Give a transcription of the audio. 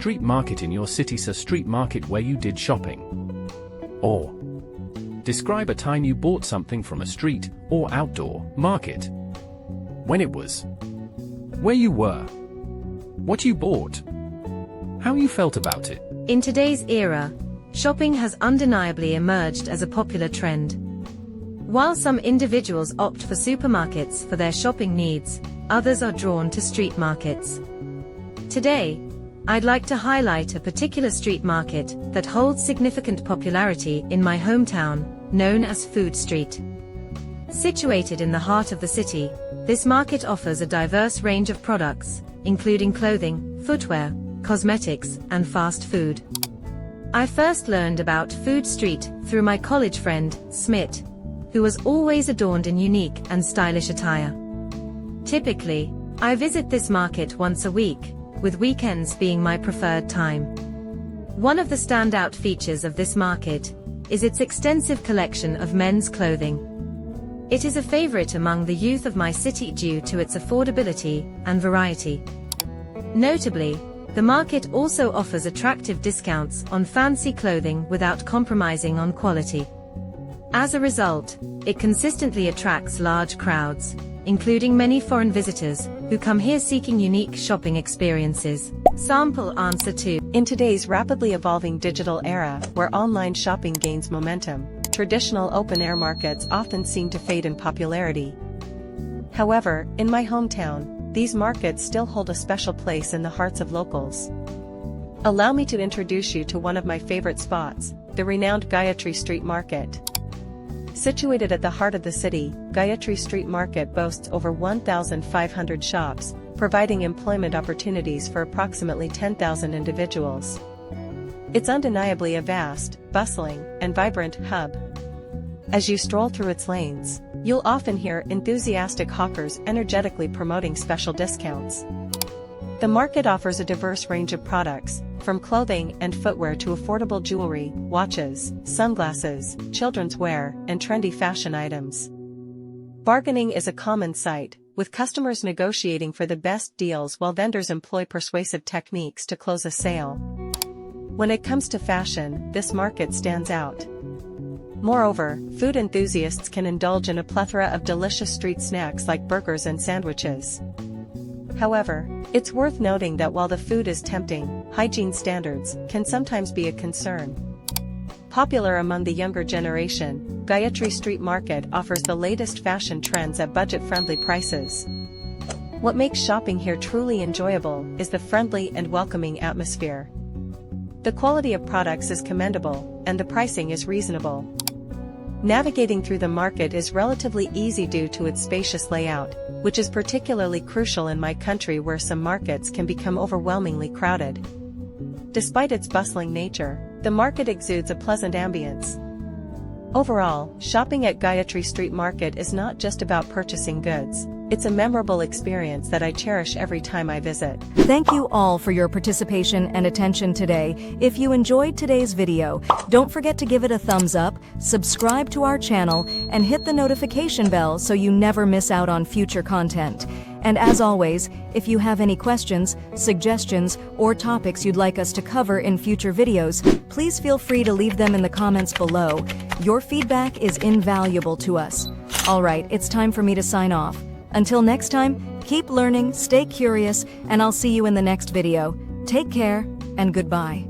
street market in your city. A street market where you did shopping. Or describe a time you bought something from a street or outdoor market. When it was, where you were, what you bought, how you felt about it. In today's era, shopping has undeniably emerged as a popular trend. While some individuals opt for supermarkets for their shopping needs, others are drawn to street markets. Today, I'd like to highlight a particular street market that holds significant popularity in my hometown, known as Food Street. Situated in the heart of the city, this market offers a diverse range of products, including clothing, footwear, cosmetics, and fast food. I first learned about Food Street through my college friend, Smit, who was always adorned in unique and stylish attire. Typically, I visit this market once a week, with weekends being my preferred time. One of the standout features of this market is its extensive collection of men's clothing. It is a favorite among the youth of my city due to its affordability and variety. Notably, the market also offers attractive discounts on fancy clothing without compromising on quality. As a result, it consistently attracts large crowds, including many foreign visitors, who come here seeking unique shopping experiences. Sample answer 2. In today's rapidly evolving digital era, where online shopping gains momentum, traditional open-air markets often seem to fade in popularity. However, in my hometown, these markets still hold a special place in the hearts of locals. Allow me to introduce you to one of my favorite spots, the renowned Gayatri Street Market. Situated at the heart of the city, Gayatri Street Market boasts over 1,500 shops, providing employment opportunities for approximately 10,000 individuals. It's undeniably a vast, bustling, and vibrant hub. As you stroll through its lanes, you'll often hear enthusiastic hawkers energetically promoting special discounts. The market offers a diverse range of products, from clothing and footwear to affordable jewelry, watches, sunglasses, children's wear, and trendy fashion items. Bargaining is a common sight, with customers negotiating for the best deals while vendors employ persuasive techniques to close a sale. When it comes to fashion, this market stands out. Moreover, food enthusiasts can indulge in a plethora of delicious street snacks like burgers and sandwiches. However, it's worth noting that while the food is tempting, hygiene standards can sometimes be a concern. Popular among the younger generation, Gayatri Street Market offers the latest fashion trends at budget-friendly prices. What makes shopping here truly enjoyable is the friendly and welcoming atmosphere. The quality of products is commendable, and the pricing is reasonable. Navigating through the market is relatively easy due to its spacious layout, which is particularly crucial in my country where some markets can become overwhelmingly crowded. Despite its bustling nature, the market exudes a pleasant ambience. Overall, shopping at Gayatri Street Market is not just about purchasing goods. It's a memorable experience that I cherish every time I visit. Thank you all for your participation and attention today. If you enjoyed today's video, don't forget to give it a thumbs up, subscribe to our channel, and hit the notification bell so you never miss out on future content. And as always, if you have any questions, suggestions, or topics you'd like us to cover in future videos, please feel free to leave them in the comments below. Your feedback is invaluable to us. Alright, it's time for me to sign off. Until next time, keep learning, stay curious, and I'll see you in the next video. Take care, and goodbye.